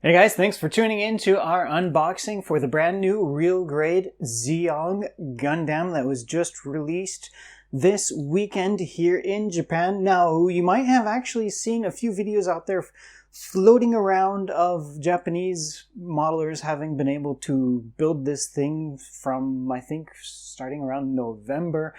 Hey guys, thanks for tuning in to our unboxing for the brand new real grade Zeong Gundam that was just released this weekend here in Japan. Now, you might have actually seen a few videos out there floating around of Japanese modelers having been able to build this thing from, I think, starting around November.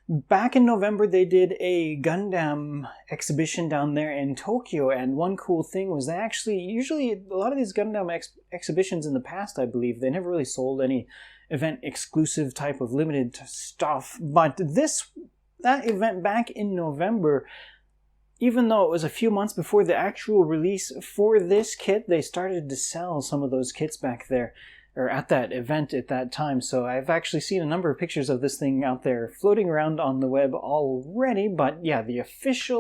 Back in November, they did a Gundam exhibition down there in Tokyo, and one cool thing was they actually, usually a lot of these Gundam exhibitions in the past, I believe, they never really sold any event exclusive type of limited stuff, but that event back in November, even though it was a few months before the actual release for this kit, they started to sell some of those kits back there, or at that event at that time. So I've actually seen a number of pictures of this thing out there floating around on the web already, but yeah, the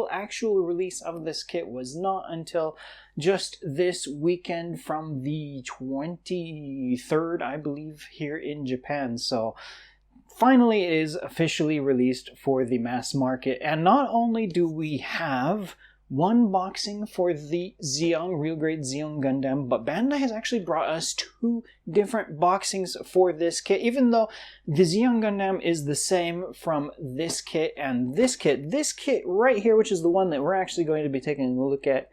actual release of this kit was not until just this weekend from the 23rd, I believe, here in Japan. So finally it is officially released for the mass market, and not only do we have one boxing for the Zeong, real grade Zeong Gundam, but Bandai has actually brought us two different boxings for this kit, even though the Zeong Gundam is the same from this kit and this kit. This kit right here, which is the one that we're actually going to be taking a look at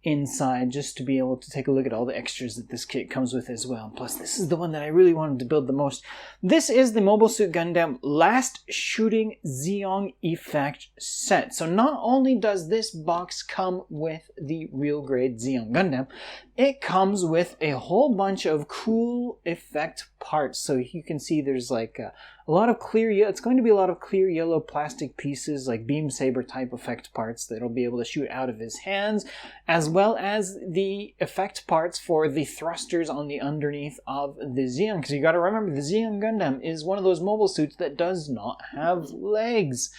inside, just to be able to take a look at all the extras that this kit comes with as well. Plus, this is the one that I really wanted to build the most. This is the Mobile Suit Gundam Last Shooting Zeong Effect Set. So not only does this box come with the real grade Zeong Gundam, it comes with a whole bunch of cool effect parts. So you can see there's like a lot of clear, it's going to be a lot of clear yellow plastic pieces, like beam saber type effect parts that'll be able to shoot out of his hands, as well as the effect parts for the thrusters on the underneath of the Zeong. Because you got to remember, the Zeong Gundam is one of those mobile suits that does not have legs.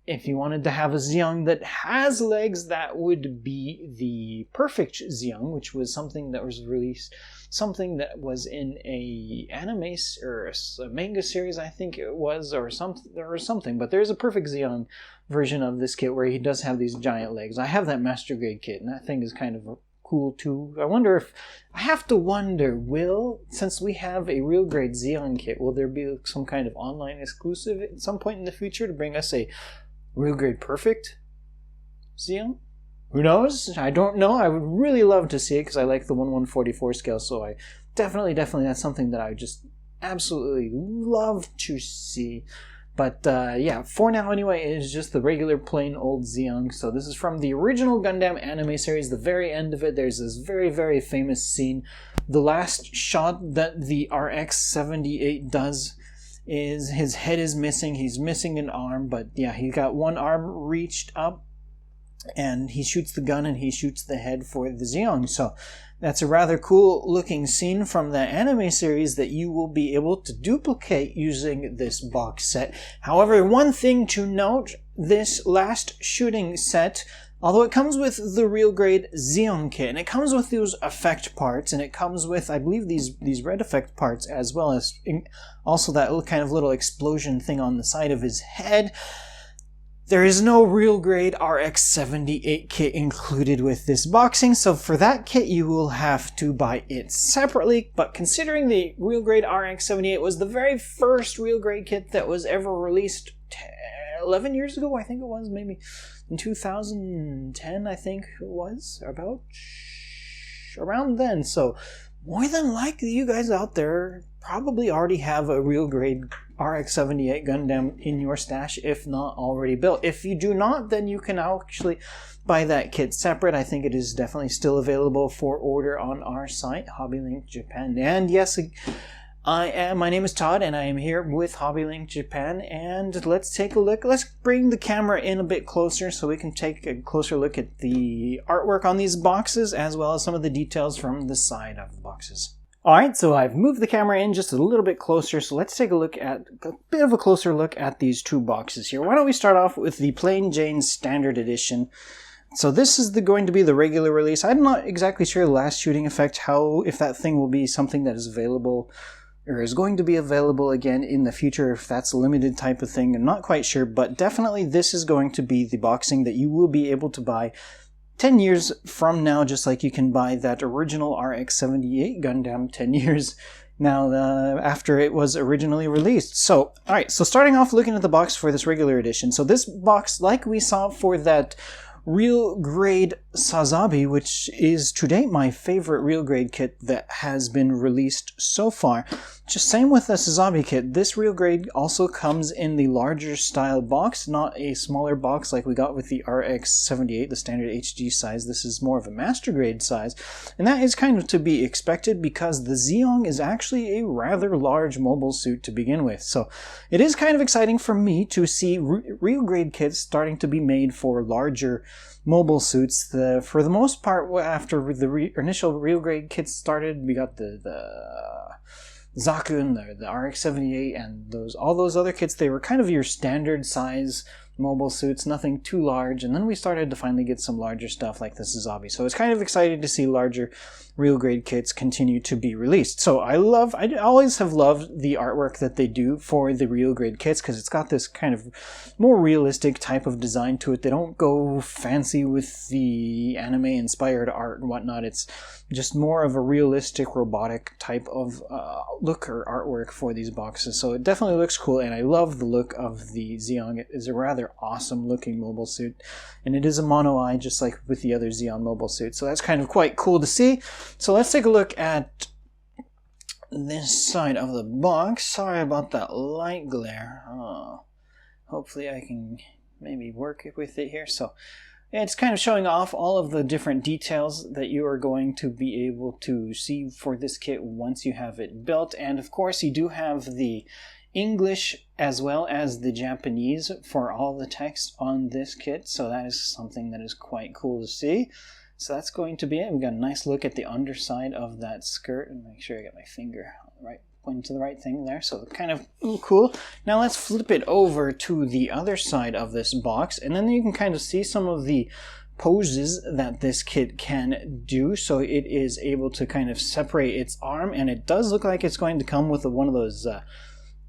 If you wanted to have a Zeong that has legs, that would be the perfect Zeong, which was something that was released, something that was in a anime or a manga series, I think it was, or something. But there's a perfect Zeong version of this kit where he does have these giant legs. I have that Master Grade kit, and that thing is kind of cool too. I have to wonder, since we have a real grade Zeong kit, will there be some kind of online exclusive at some point in the future to bring us a real grade perfect Zeong? Who knows? I don't know. I would really love to see it because I like the 1/144 scale, so I definitely that's something that I would just absolutely love to see. But yeah, for now anyway, it is just the regular plain old Zeong. So this is from the original Gundam anime series. The very end of it, there's this very, very famous scene. The last shot that the RX-78 does is his head is missing. He's missing an arm, but yeah, he got one arm reached up, and he shoots the gun and he shoots the head for the Zeong. So that's a rather cool looking scene from the anime series that you will be able to duplicate using this box set. However, one thing to note, this Last Shooting set, although it comes with the real grade Zeong kit, and it comes with those effect parts, and it comes with, I believe, these red effect parts, as well as also that kind of little explosion thing on the side of his head. There is no real grade RX-78 kit included with this boxing, so for that kit you will have to buy it separately. But considering the real grade RX-78 was the very first real grade kit that was ever released 11 years ago, I think it was, maybe in 2010, I think it was, about around then. So more than likely you guys out there probably already have a real grade RX-78 Gundam in your stash, if not already built. If you do not, then you can actually buy that kit separate. I think it is definitely still available for order on our site, HobbyLink Japan. And yes, my name is Todd, and I am here with HobbyLink Japan, and let's take a look. Let's bring the camera in a bit closer so we can take a closer look at the artwork on these boxes, as well as some of the details from the side of the boxes. Alright, so I've moved the camera in just a little bit closer, so let's take a bit of a closer look at these two boxes here. Why don't we start off with the Plain Jane Standard Edition. So this is going to be the regular release. I'm not exactly sure the Last Shooting Effect, if that thing will be something that is available, or is going to be available again in the future, if that's a limited type of thing. I'm not quite sure, but definitely this is going to be the boxing that you will be able to buy 10 years from now, just like you can buy that original RX-78 Gundam 10 years now after it was originally released. So, alright, so starting off looking at the box for this regular edition. So this box, like we saw for that real grade Sazabi, which is to date my favorite real grade kit that has been released so far. Just same with the Sazabi kit, this real grade also comes in the larger style box, not a smaller box like we got with the RX-78, the standard HG size. This is more of a master grade size, and that is kind of to be expected because the Zeong is actually a rather large mobile suit to begin with. So it is kind of exciting for me to see real grade kits starting to be made for larger mobile suits. For the most part, after the initial real grade kits started, we got the Zakun, the RX-78, and all those other kits. They were kind of your standard size mobile suits, nothing too large, and then we started to finally get some larger stuff like the Sazabi. So it's kind of exciting to see larger real grade kits continue to be released. So I always have loved the artwork that they do for the real grade kits because it's got this kind of more realistic type of design to it. They don't go fancy with the anime inspired art and whatnot. It's just more of a realistic robotic type of look or artwork for these boxes. So it definitely looks cool, and I love the look of the Zeong. It is a rather awesome looking mobile suit, and it is a mono eye just like with the other Zeong mobile suit. So that's kind of quite cool to see. So let's take a look at this side of the box. Sorry about that light glare. Hopefully I can maybe work with it here. So it's kind of showing off all of the different details that you are going to be able to see for this kit once you have it built. And of course you do have the English as well as the Japanese for all the text on this kit. So that is something that is quite cool to see. So that's going to be it. We got a nice look at the underside of that skirt, and make sure I get my finger right, pointing to the right thing there. So kind of cool. Now let's flip it over to the other side of this box, and then you can kind of see some of the poses that this kit can do. So it is able to kind of separate its arm, and it does look like it's going to come with one of those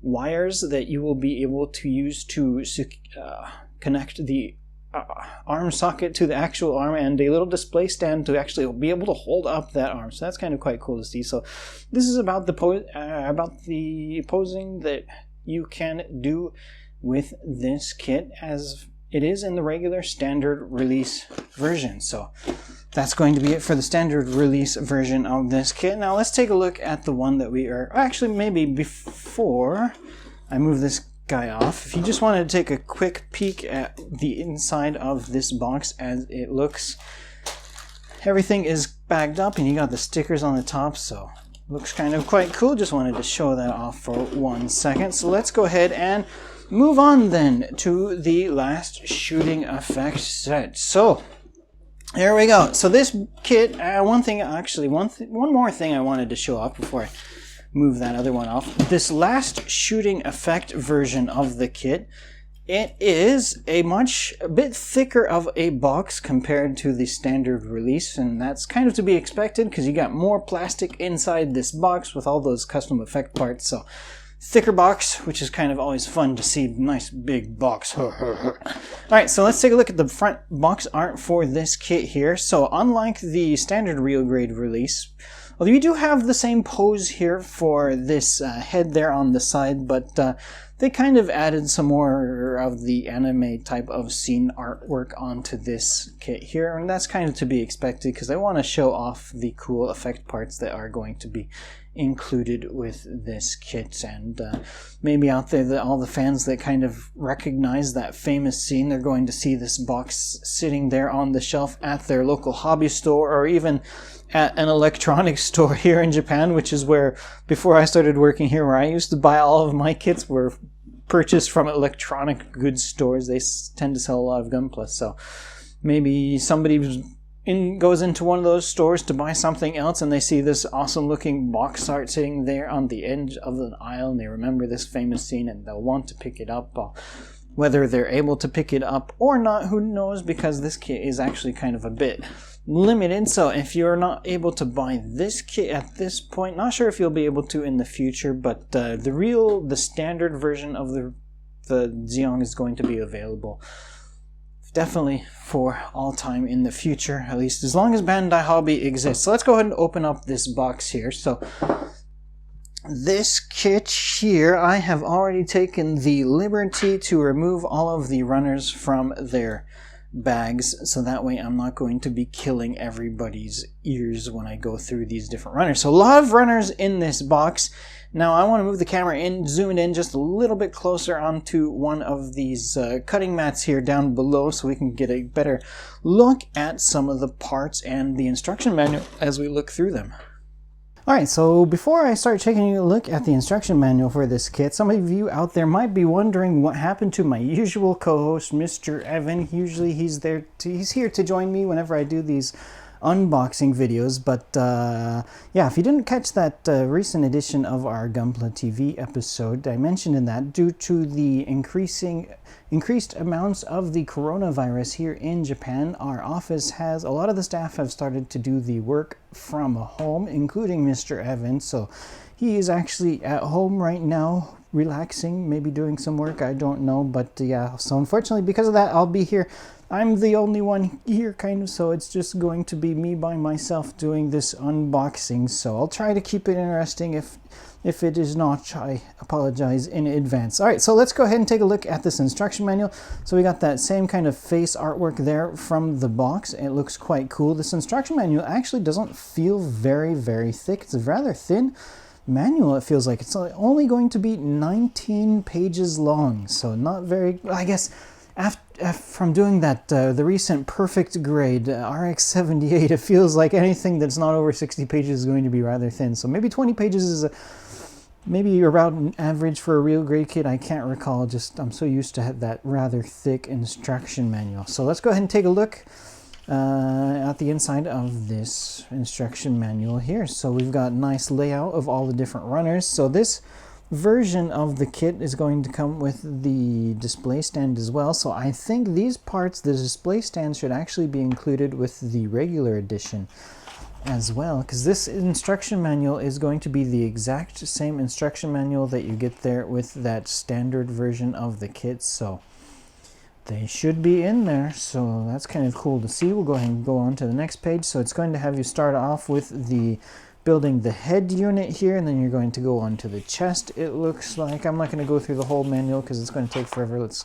wires that you will be able to use to connect the arm socket to the actual arm, and a little display stand to actually be able to hold up that arm. So that's kind of quite cool to see. So this is about the posing that you can do with this kit as it is in the regular standard release version. So that's going to be it for the standard release version of this kit. Now let's take a look at the one that we are actually, maybe before I move this guy off, if you just wanted to take a quick peek at the inside of this box as it looks, everything is bagged up and you got the stickers on the top, so looks kind of quite cool. Just wanted to show that off for 1 second. So let's go ahead and move on then to the last shooting effect set. So there we go. So this kit, one more thing I wanted to show off before I move that other one off. This last shooting effect version of the kit, it is a bit thicker of a box compared to the standard release, and that's kind of to be expected because you got more plastic inside this box with all those custom effect parts. So thicker box, which is kind of always fun to see. Nice big box. Alright, so let's take a look at the front box art for this kit here. So unlike the standard real grade release, although you do have the same pose here for this head there on the side, but they kind of added some more of the anime type of scene artwork onto this kit here, and that's kind of to be expected because I want to show off the cool effect parts that are going to be included with this kit. And maybe out there, all the fans that kind of recognize that famous scene, they're going to see this box sitting there on the shelf at their local hobby store, or even at an electronics store here in Japan, which is where, before I started working here, where I used to buy all of my kits were purchased from electronic goods stores. They tend to sell a lot of Gunpla, so maybe somebody goes into one of those stores to buy something else and they see this awesome looking box art sitting there on the edge of an aisle, and they remember this famous scene and they'll want to pick it up. Whether they're able to pick it up or not, who knows, because this kit is actually kind of a bit limited. So if you're not able to buy this kit at this point, not sure if you'll be able to in the future, but the standard version of the Zeong is going to be available definitely for all time in the future, at least as long as Bandai Hobby exists. So let's go ahead and open up this box here. So this kit here, I have already taken the liberty to remove all of the runners from their bags, so that way I'm not going to be killing everybody's ears when I go through these different runners. So a lot of runners in this box. Now I want to move the camera in, zoom it in just a little bit closer onto one of these cutting mats here down below so we can get a better look at some of the parts and the instruction manual as we look through them. Alright, so before I start taking a look at the instruction manual for this kit, some of you out there might be wondering what happened to my usual co-host, Mr. Evan. Usually he's here to join me whenever I do these unboxing videos, but yeah, if you didn't catch that recent edition of our Gunpla TV episode, I mentioned in that due to the increased amounts of the coronavirus here in Japan, our office has, a lot of the staff have started to do the work from home, including Mr. Evan. So he is actually at home right now, relaxing, maybe doing some work, I don't know, but yeah, so unfortunately because of that, I'll be here. I'm the only one here, kind of, so it's just going to be me by myself doing this unboxing, so I'll try to keep it interesting. If it is not, I apologize in advance. Alright, so let's go ahead and take a look at this instruction manual. So we got that same kind of face artwork there from the box. It looks quite cool. This instruction manual actually doesn't feel very, very thick. It's a rather thin manual, it feels like. It's only going to be 19 pages long, so not very, I guess, from doing that, the recent perfect grade RX-78, it feels like anything that's not over 60 pages is going to be rather thin. So maybe 20 pages is maybe about an average for a real grade kit. I can't recall, just I'm so used to that rather thick instruction manual. So let's go ahead and take a look at the inside of this instruction manual here. So we've got a nice layout of all the different runners. So this version of the kit is going to come with the display stand as well. So I think these parts, the display stand, should actually be included with the regular edition as well, because this instruction manual is going to be the exact same instruction manual that you get there with that standard version of the kit. So they should be in there, so that's kind of cool to see. We'll go ahead and go on to the next page. So it's going to have you start off with the building the head unit here, and then you're going to go on to the chest, it looks like. I'm not going to go through the whole manual because it's going to take forever. Let's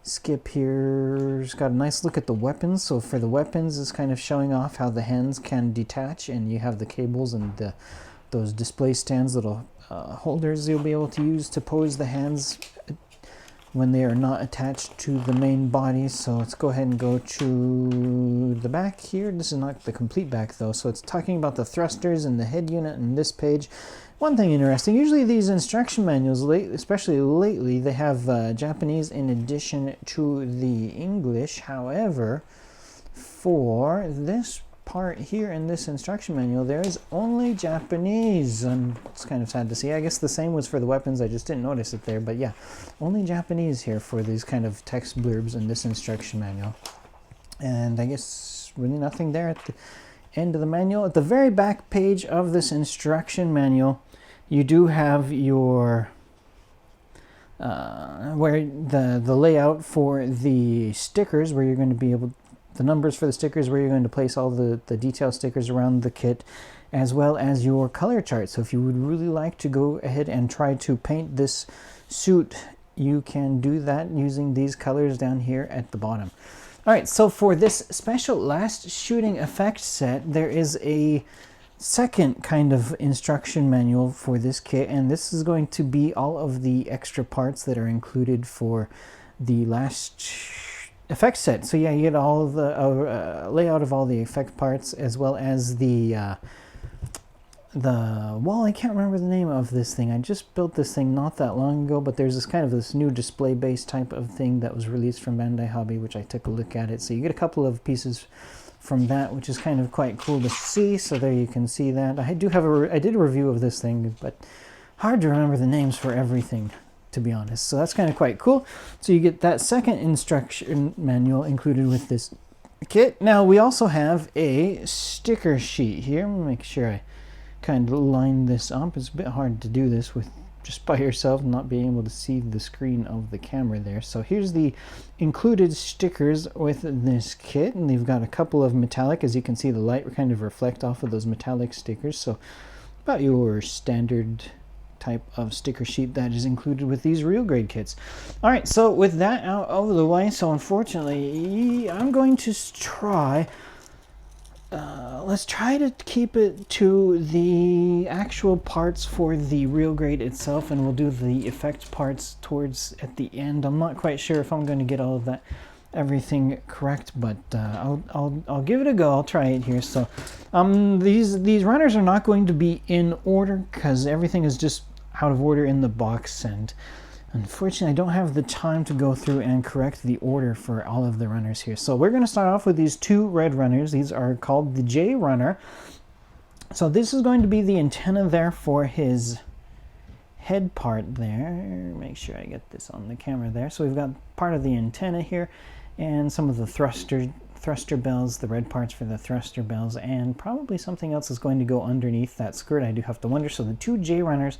skip here. It's got a nice look at the weapons. So for the weapons, it's kind of showing off how the hands can detach, and you have the cables and those display stands, little holders you'll be able to use to pose the hands when they are not attached to the main body. So let's go ahead and go to the back here. This is not the complete back though, so it's talking about the thrusters and the head unit in this page. One thing interesting, usually these instruction manuals, especially lately, they have Japanese in addition to the English. However, for this part here in this instruction manual, there is only Japanese, and it's kind of sad to see. I guess the same was for the weapons, I just didn't notice it there, but yeah, only Japanese here for these kind of text blurbs in this instruction manual. And I guess really nothing there at the end of the manual. At the very back page of this instruction manual, you do have your where the layout for the stickers, where you're going to be able, the numbers for the stickers, where you're going to place all the detail stickers around the kit, as well as your color chart. So if you would really like to go ahead and try to paint this suit, you can do that using these colors down here at the bottom. Alright, so for this special last shooting effect set, there is a second kind of instruction manual for this kit, and this is going to be all of the extra parts that are included for the last effect set. So yeah, you get all of the layout of all the effect parts, as well as the well, I can't remember the name of this thing. I just built this thing not that long ago, but there's this new display base type of thing that was released from Bandai Hobby, which I took a look at it. So you get a couple of pieces from that, which is kind of quite cool to see. So there you can see that. I did a review of this thing, but hard to remember the names for everything, to be honest. So that's kind of quite cool. So you get that second instruction manual included with this kit. Now we also have a sticker sheet here. I'm gonna make sure I kind of line this up. It's a bit hard to do this with just by yourself, not being able to see the screen of the camera there. So here's the included stickers with this kit, and they've got a couple of metallic, as you can see the light kind of reflect off of those metallic stickers. So about your standard type of sticker sheet that is included with these real grade kits. All right, so with that out of the way, so unfortunately I'm going to try let's try to keep it to the actual parts for the real grade itself, and we'll do the effect parts towards at the end. I'm not quite sure if I'm going to get all of that everything correct, but I'll give it a go. I'll try it here. So these runners are not going to be in order because everything is just out of order in the box, and unfortunately I don't have the time to go through and correct the order for all of the runners here. So we're going to start off with these two red runners. These are called the J runner. So this is going to be the antenna there for his head part there. Make sure I get this on the camera there. So we've got part of the antenna here and some of the thruster bells, the red parts for the thruster bells, and probably something else is going to go underneath that skirt. I do have to wonder. So the two J runners,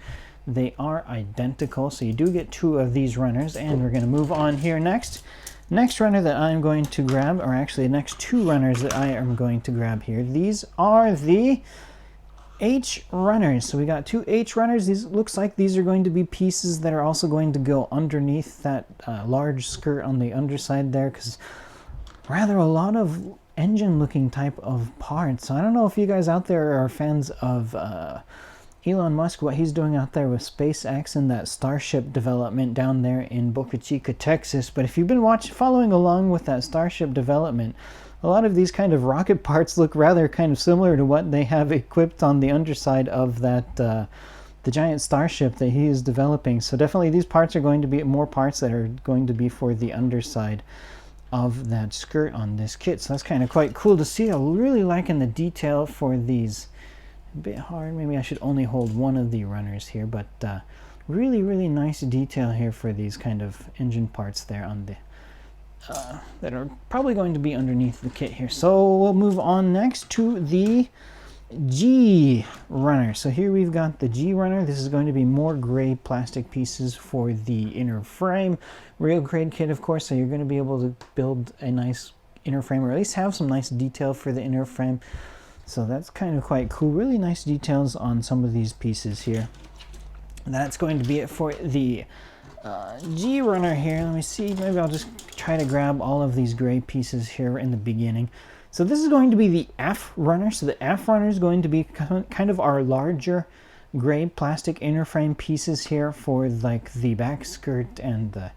they are identical, so you do get two of these runners, and we're going to move on here next. Next runner that I'm going to grab, or actually the next two runners that I am going to grab here, these are the H runners. So we got two H runners. These looks like these are going to be pieces that are also going to go underneath that large skirt on the underside there, because rather a lot of engine looking type of parts. So I don't know if you guys out there are fans of Elon Musk, what he's doing out there with SpaceX and that Starship development down there in Boca Chica, Texas. But if you've been following along with that Starship development, a lot of these kind of rocket parts look rather kind of similar to what they have equipped on the underside of that the giant Starship that he is developing. So definitely these parts are going to be more parts that are going to be for the underside of that skirt on this kit. So that's kind of quite cool to see. I'm really liking the detail for these. A bit hard, maybe I should only hold one of the runners here, but really nice detail here for these kind of engine parts there on the that are probably going to be underneath the kit here. So we'll move on next to the G runner. So here we've got the G runner. This is going to be more gray plastic pieces for the inner frame. Real grade kit, of course, so you're going to be able to build a nice inner frame, or at least have some nice detail for the inner frame. So that's kind of quite cool. Really nice details on some of these pieces here. That's going to be it for the G runner here. Let me see. Maybe I'll just try to grab all of these gray pieces here in the beginning. So this is going to be the F runner. So the F runner is going to be kind of our larger gray plastic inner frame pieces here for like the back skirt and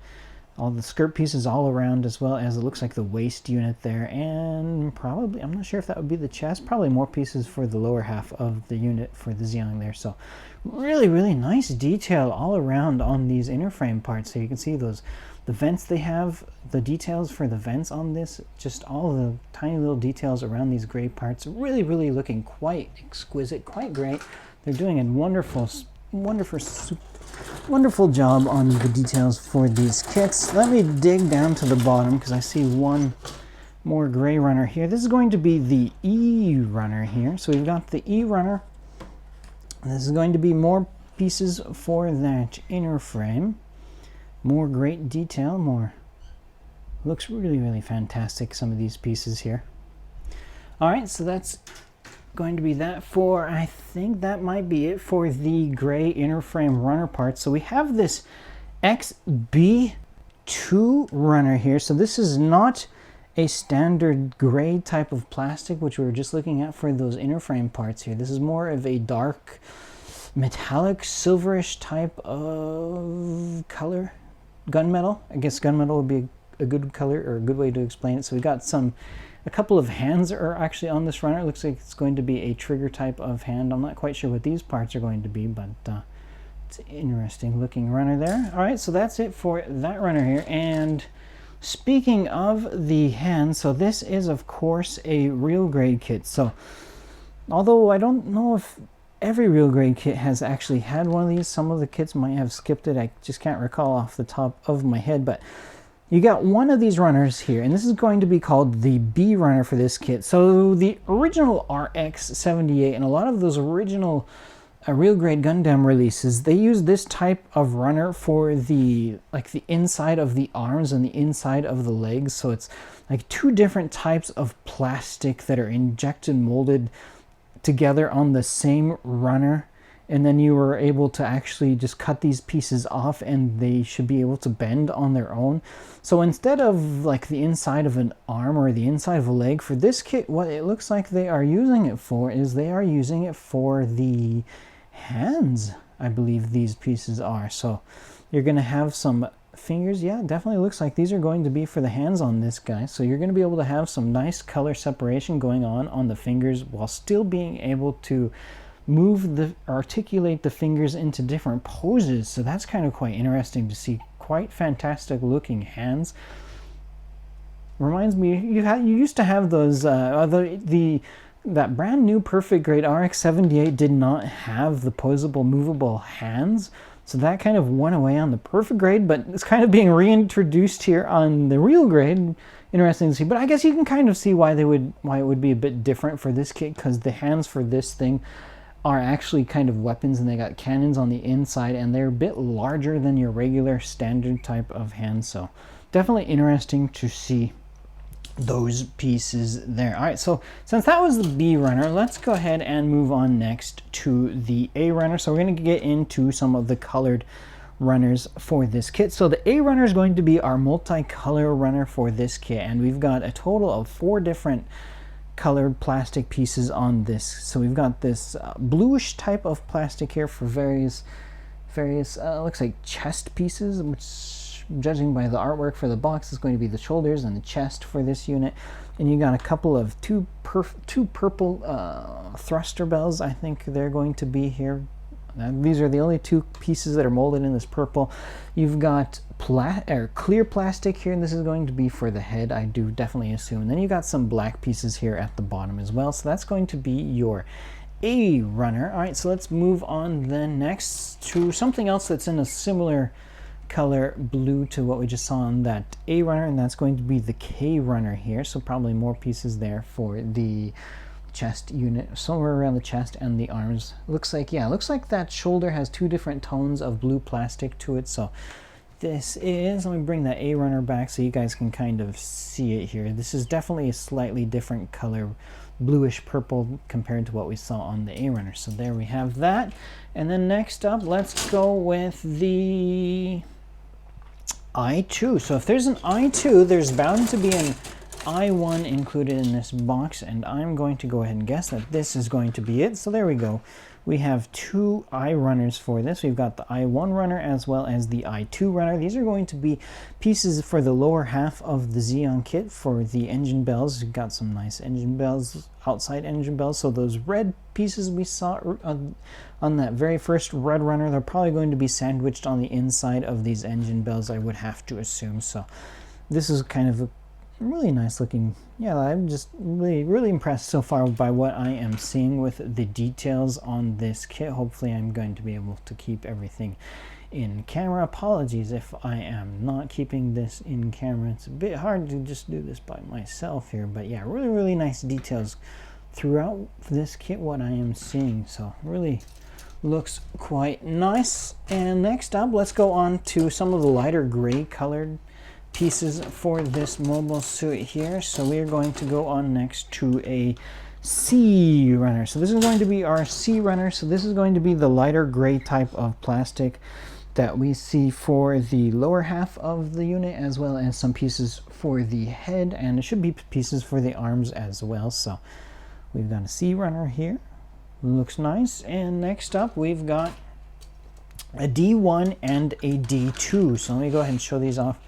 all the skirt pieces all around, as well as it looks like the waist unit there, and probably, I'm not sure if that would be the chest, probably more pieces for the lower half of the unit for the Zeong there. So really nice detail all around on these inner frame parts. So you can see the vents they have, the details for the vents on this, just all the tiny little details around these gray parts, really looking quite exquisite, quite great. They're doing a wonderful job on the details for these kits. Let me dig down to the bottom because I see one more gray runner here. This is going to be the E runner here. So we've got the E runner. This is going to be more pieces for that inner frame. More great detail, more. Looks really fantastic, some of these pieces here. All right, so that's going to be that for, I think that might be it for the gray inner frame runner parts. So we have this XB2 runner here. So this is not a standard gray type of plastic, which we were just looking at for those inner frame parts here. This is more of a dark metallic silverish type of color. Gunmetal. I guess gunmetal would be a good color or a good way to explain it. So we got a couple of hands are actually on this runner. It looks like it's going to be a trigger type of hand. I'm not quite sure what these parts are going to be, but it's an interesting looking runner there. All right, so that's it for that runner here. And speaking of the hands, so this is of course a real grade kit. So although I don't know if every real grade kit has actually had one of these, some of the kits might have skipped it. I just can't recall off the top of my head, but you got one of these runners here, and this is going to be called the B runner for this kit. So the original RX-78 and a lot of those original Real Grade Gundam releases, they use this type of runner for the inside of the arms and the inside of the legs. So it's like two different types of plastic that are injected, molded together on the same runner, and then you were able to actually just cut these pieces off and they should be able to bend on their own. So instead of like the inside of an arm or the inside of a leg, for this kit, what it looks like they are using it for is they are using it for the hands, I believe these pieces are. So you're going to have some fingers. Yeah, definitely looks like these are going to be for the hands on this guy. So you're going to be able to have some nice color separation going on the fingers while still being able to articulate the fingers into different poses. So that's kind of quite interesting to see. Quite fantastic looking hands. Reminds me, you used to have those that brand new Perfect Grade RX-78 did not have the posable movable hands, so that kind of went away on the Perfect Grade, but it's kind of being reintroduced here on the Real Grade. Interesting to see, but I guess you can kind of see why it would be a bit different for this kit, because the hands for this thing are actually kind of weapons, and they got cannons on the inside, and they're a bit larger than your regular standard type of hand. So definitely interesting to see those pieces there. All right, so since that was the B runner, let's go ahead and move on next to the A runner. So we're going to get into some of the colored runners for this kit. So the A runner is going to be our multicolor runner for this kit, and we've got a total of 4 different colored plastic pieces on this. So we've got this bluish type of plastic here for various looks like chest pieces, which, judging by the artwork for the box, is going to be the shoulders and the chest for this unit. And you got a couple of two purple thruster bells, I think they're going to be here. These are the only 2 pieces that are molded in this purple. You've got clear plastic here, and this is going to be for the head, I do definitely assume. And then you got some black pieces here at the bottom as well. So that's going to be your A runner. All right, so let's move on then next to something else that's in a similar color blue to what we just saw on that A runner, and that's going to be the K runner here. So probably more pieces there for the chest unit, somewhere around the chest and the arms. Looks like that shoulder has 2 different tones of blue plastic to it. So this is, let me bring that A runner back so you guys can kind of see it here. This is definitely a slightly different color, bluish purple, compared to what we saw on the A runner. So there we have that. And then next up, let's go with the I2. So if there's an I2, there's bound to be an I1 included in this box, and I'm going to go ahead and guess that this is going to be it. So there we go. We have 2 I runners for this. We've got the I1 runner as well as the I2 runner. These are going to be pieces for the lower half of the Zeong kit for the engine bells. We've got some nice engine bells, outside engine bells. So those red pieces we saw on that very first red runner, they're probably going to be sandwiched on the inside of these engine bells, I would have to assume. So this is kind of a really nice looking. Yeah, I'm just really impressed so far by what I am seeing with the details on this kit. Hopefully I'm going to be able to keep everything in camera. Apologies if I am not keeping this in camera. It's a bit hard to just do this by myself here, but yeah, really nice details throughout this kit, what I am seeing. So really looks quite nice. And next up, let's go on to some of the lighter gray colored pieces for this mobile suit here. So we are going to go on next to a C runner. So this is going to be our C runner. So this is going to be the lighter gray type of plastic that we see for the lower half of the unit, as well as some pieces for the head, and it should be pieces for the arms as well. So we've got a C runner here. Looks nice. And next up, we've got a D1 and a D2. So let me go ahead and show these off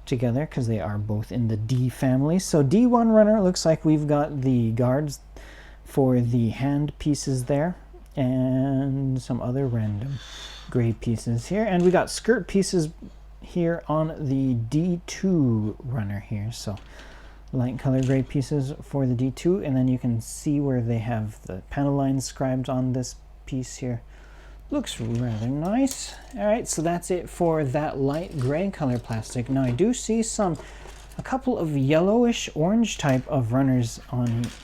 together because they are both in the D family. So D1 runner, looks like we've got the guards for the hand pieces there and some other random gray pieces here, and we got skirt pieces here on the D2 runner here. So light color gray pieces for the D2, and then you can see where they have the panel lines scribed on this piece here. Looks rather nice. All right, so that's it for that light gray color plastic. Now I do see a couple of yellowish orange type of runners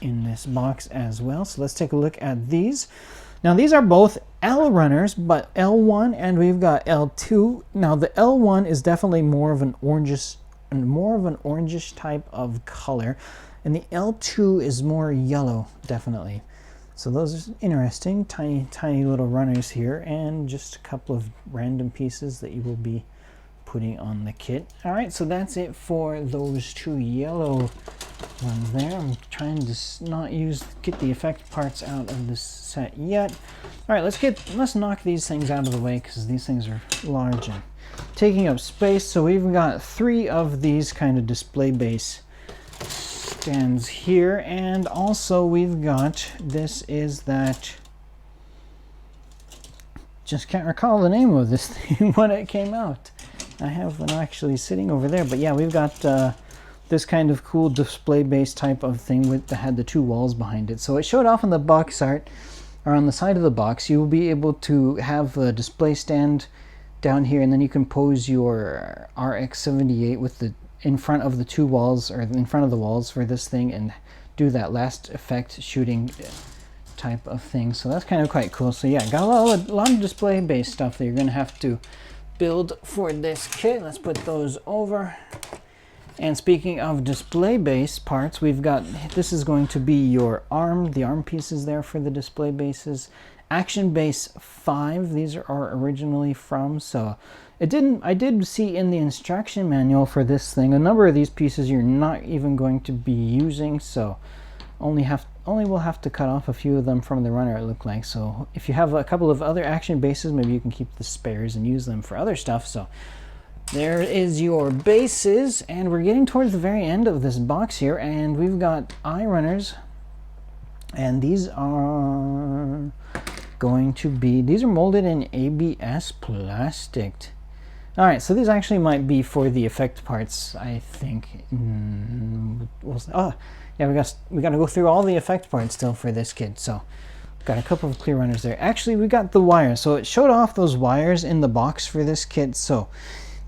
in this box as well. So let's take a look at these. Now these are both L runners, but L1 and we've got L2. Now the L1 is definitely more of an orangish type of color, and the L2 is more yellow, definitely. So those are interesting, tiny little runners here, and just a couple of random pieces that you will be putting on the kit. All right, so that's it for those two yellow ones there. I'm trying to not get the effect parts out of this set yet. All right, let's knock these things out of the way because these things are large and taking up space. So we've got 3 of these kind of display base stands here, and also we've got just can't recall the name of this thing when it came out. I have one actually sitting over there, but yeah, we've got this kind of cool display base type of thing that had the 2 walls behind it. So it showed off on the box art, or on the side of the box. You will be able to have a display stand down here, and then you can pose your RX-78 with in front of the 2 walls, or in front of the walls for this thing, and do that last effect shooting type of thing. So that's kind of quite cool. So yeah, got a lot of display base stuff that you're going to have to build for this kit. Let's put those over. And speaking of display base parts, we've got, this is going to be your arm, the arm pieces there for the display bases. Action base 5, these are originally from, so I did see in the instruction manual for this thing, a number of these pieces you're not even going to be using, so only will have to cut off a few of them from the runner, it looked like. So if you have a couple of other action bases, maybe you can keep the spares and use them for other stuff. So there is your bases, and we're getting towards the very end of this box here, and we've got eye runners, and these are molded in ABS plastic. All right, so these actually might be for the effect parts, I think. Yeah, we got to go through all the effect parts still for this kit. So got a couple of clear runners there. Actually, we got the wires. So it showed off those wires in the box for this kit. So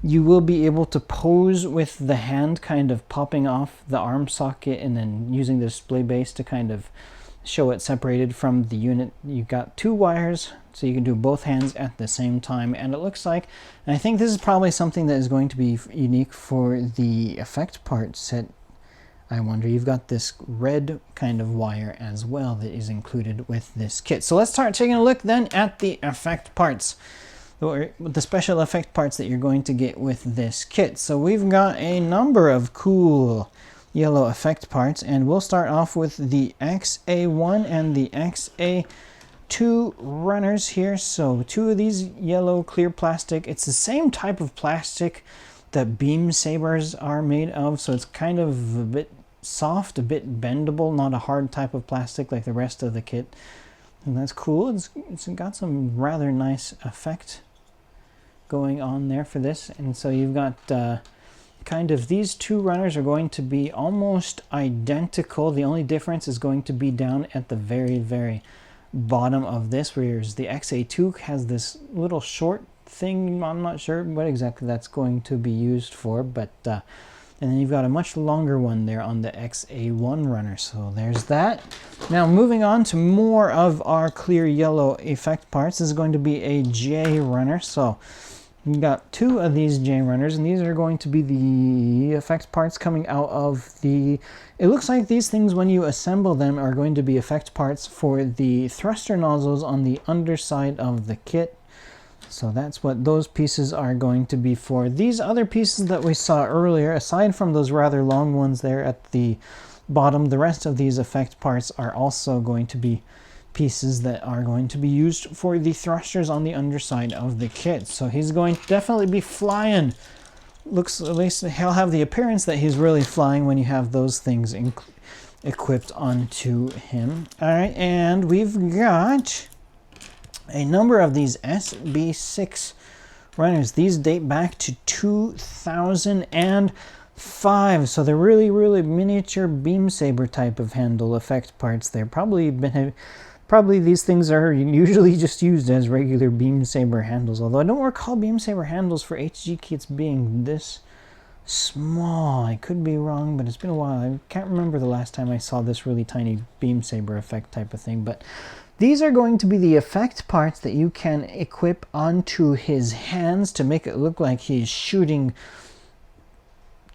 you will be able to pose with the hand kind of popping off the arm socket and then using the display base to kind of show it separated from the unit. You got 2 wires, so you can do both hands at the same time. And it looks like, and I think this is probably something that is going to be unique for the effect part set. I wonder, you've got this red kind of wire as well that is included with this kit. So let's start taking a look then at the effect parts, or the special effect parts that you're going to get with this kit. So we've got a number of cool yellow effect parts, and we'll start off with the XA1 and the XA2 runners here. So 2 of these yellow clear plastic. It's the same type of plastic that beam sabers are made of, so it's kind of a bit soft, a bit bendable, not a hard type of plastic like the rest of the kit. And that's cool. It's got some rather nice effect going on there for this. And so you've got kind of these 2 runners are going to be almost identical. The only difference is going to be down at the very, very bottom of this, whereas the XA2 has this little short thing. I'm not sure what exactly that's going to be used for, but and then you've got a much longer one there on the XA1 runner. So there's that. Now moving on to more of our clear yellow effect parts. This is going to be a J runner. So we've got 2 of these J runners, and these are going to be the effect parts coming out of the, it looks like these things when you assemble them are going to be effect parts for the thruster nozzles on the underside of the kit. So that's what those pieces are going to be for. These other pieces that we saw earlier, aside from those rather long ones there at the bottom, the rest of these effect parts are also going to be pieces that are going to be used for the thrusters on the underside of the kit. So he's going to definitely be flying. Looks, at least he'll have the appearance that he's really flying when you have those things equipped onto him. All right, and we've got a number of these SB6 runners. These date back to 2005, so they're really, really miniature beam saber type of handle effect parts. They're probably these things are usually just used as regular beam saber handles, although I don't recall beam saber handles for HG kits being this small. I could be wrong, but it's been a while. I can't remember the last time I saw this really tiny beam saber effect type of thing, but These are going to be the effect parts that you can equip onto his hands to make it look like he's shooting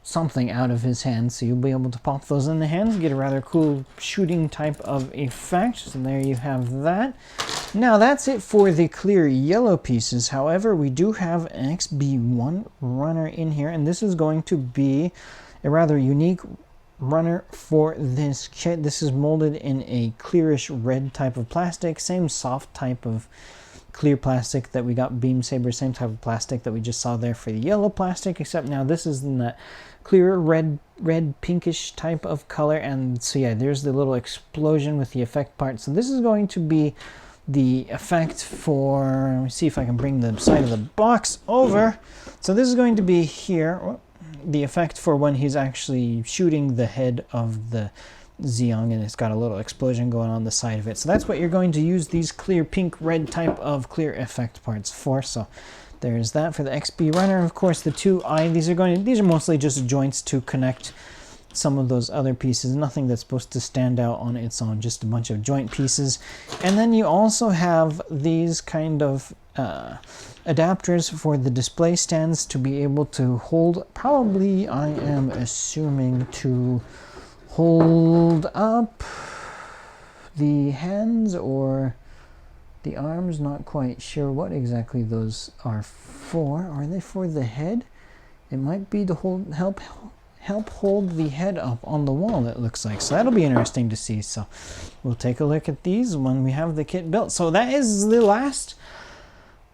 something out of his hands. So you'll be able to pop those in the hands, get a rather cool shooting type of effect. So there you have that. Now that's it for the clear yellow pieces. However, we do have an XB1 runner in here, and this is going to be a rather unique runner for this kit. This is molded in a clearish red type of plastic, same soft type of clear plastic that we got Beam Saber, same type of plastic that we just saw there for the yellow plastic, except now this is in that clear red pinkish type of color. And so yeah, there's the little explosion with the effect part. So this is going to be the effect for, let me see if I can bring the side of the box over. So this is going to be here, the effect for when he's actually shooting the head of the Zeong, and it's got a little explosion going on the side of it. So that's what you're going to use these clear pink red type of clear effect parts for. So there's that for the XB runner. Of course, the two these are mostly just joints to connect some of those other pieces. Nothing that's supposed to stand out on its own, just a bunch of joint pieces. And then you also have these kind of adapters for the display stands to be able to hold, probably I am assuming to hold up the hands or the arms. Not quite sure what exactly those are for. Are they for the head? It might be to help hold the head up on the wall, it looks like. So that'll be interesting to see. So we'll take a look at these when we have the kit built. So that is the last.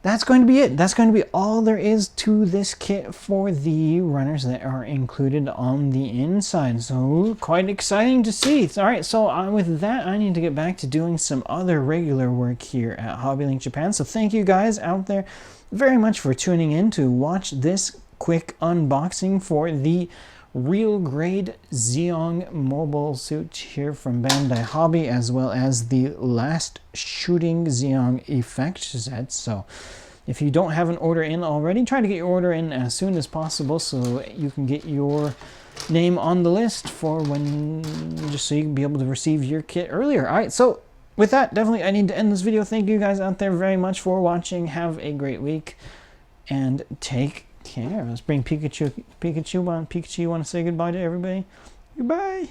That's going to be it. That's going to be all there is to this kit for the runners that are included on the inside. So quite exciting to see. All right, so with that, I need to get back to doing some other regular work here at HobbyLink Japan. So thank you guys out there very much for tuning in to watch this quick unboxing for the real grade Zeong mobile suit here from Bandai Hobby, as well as the last shooting Zeong effect set. So if you don't have an order in already, try to get your order in as soon as possible so you can get your name on the list for when, just so you can be able to receive your kit earlier. All right, so with that, definitely I need to end this video. Thank you guys out there very much for watching. Have a great week and take care. Let's bring Pikachu on. Pikachu, you want to say goodbye to everybody? Goodbye.